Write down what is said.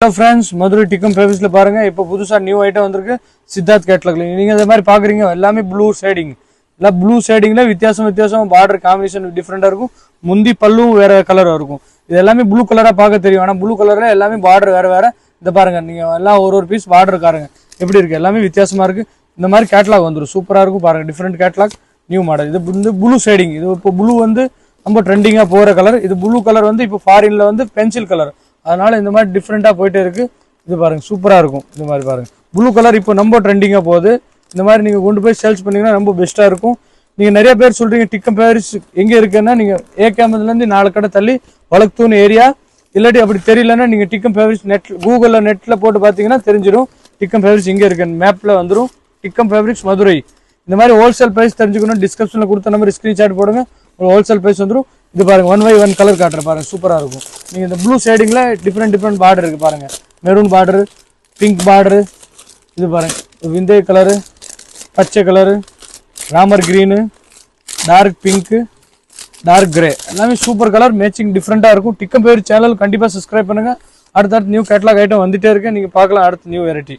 Hello friends, Madurai Tikam Fabrics la பாருங்க இப்போ புதுசா நியூ ஐட்டம் வந்திருக்கு சித்தார்த் கேட்டலாக்ல நீங்க இந்த மாதிரி பாக்குறீங்க எல்லாமே ப்ளூ ஷேடிங் இல்ல ப்ளூ ஷேடிங்ல வித்தியாசம் பார்டர் காம்பினேஷன் டிஃபரெண்டா இருக்கும் முந்தி பல்லும் வேற கலரா இருக்கும் இது எல்லாமே ப்ளூ கலரா பார்க்க தெரியும் ஆனா ப்ளூ கலர்ல எல்லாமே பார்டர் வேற இந்த பாருங்க நீங்க எல்லாம் ஒரு பீஸ் பார்டர் காருங்க எப்படி இருக்கு எல்லாமே வித்தியாசமா இருக்கு இந்த மாதிரி கேட்டலாக் வந்துரும் சூப்பரா இருக்கும் பாருங்க டிஃபரெண்ட் கேட்டலாக் நியூ மாடல் இது வந்து ப்ளூ ஷேடிங் இது இப்போ ப்ளூ வந்து ரொம்ப ட்ரெண்டிங்கா போற கலர் இது ப்ளூ கலர் வந்து இப்போ ஃபாரின்ல வந்து பென்சில் கலர் அதனால இந்த மாதிரி டிஃபரெண்டா போயிட்டே இருக்கு இது பாருங்க சூப்பரா இருக்கும் இந்த மாதிரி பாருங்க ப்ளூ கலர் இப்போ ரொம்ப ட்ரெண்டிங்கா போகுது இந்த மாதிரி நீங்க கொண்டு போய் சேல்ஸ் பண்ணீங்கன்னா ரொம்ப பெஸ்டா இருக்கும் நீங்க நிறைய பேர் சொல்றீங்க டிக்கம் ஃபேப்ரிக்ஸ் எங்க இருக்குன்னா நீங்க ஏகேமதுல இருந்து 4 கடை தள்ளி வளக்தூன் ஏரியா இல்லாட்டி அப்படி தெரியலன்னா நீங்க டிக்கம் ஃபேப்ரிக்ஸ் கூகுள்ல நெட்ல போட்டு பாத்தீங்கன்னா தெரிஞ்சிடும் டிக்கம் ஃபேப்ரிக்ஸ் எங்க இருக்கு மேப்ல வந்துரும் டிக்கம் ஃபேப்ரிக்ஸ் மதுரை இந்த மாதிரி ஹோல்சேல் பிரைஸ் தெரிஞ்சுக்கணும் டிஸ்கிரிப்ஷன்ல கொடுத்த நம்பர் ஸ்கிரீன்ஷாட் போடுங்க ஒரு ஹோல்சேல் பிரைஸ் வந்துரும் இது பாருங்க 1/1 கலர் காட்டுற பாருங்க சூப்பரா இருக்கும் நீங்க இந்த ப்ளூ ஷேடிங்ல டிஃபரெண்ட் பார்டர் இருக்கு பாருங்க மெரூன் பார்டர் பிங்க் பார்டர் இது பாருங்க விந்தே கலர் பச்சை கலர் ராமர் green dark pink dark grey எல்லாமே சூப்பர் கலர் மேட்சிங் டிஃபரெண்டா இருக்கும் டிக்கம் ஃபேப்ரிக்ஸ் சேனல் கண்டிப்பா சப்ஸ்கிரைப் பண்ணுங்க அடுத்த நியூ கேட்டலாக் ஐட்டம் வந்துட்டே இருக்கு நீங்க பார்க்கலாம் அடுத்த நியூ வெரைட்டி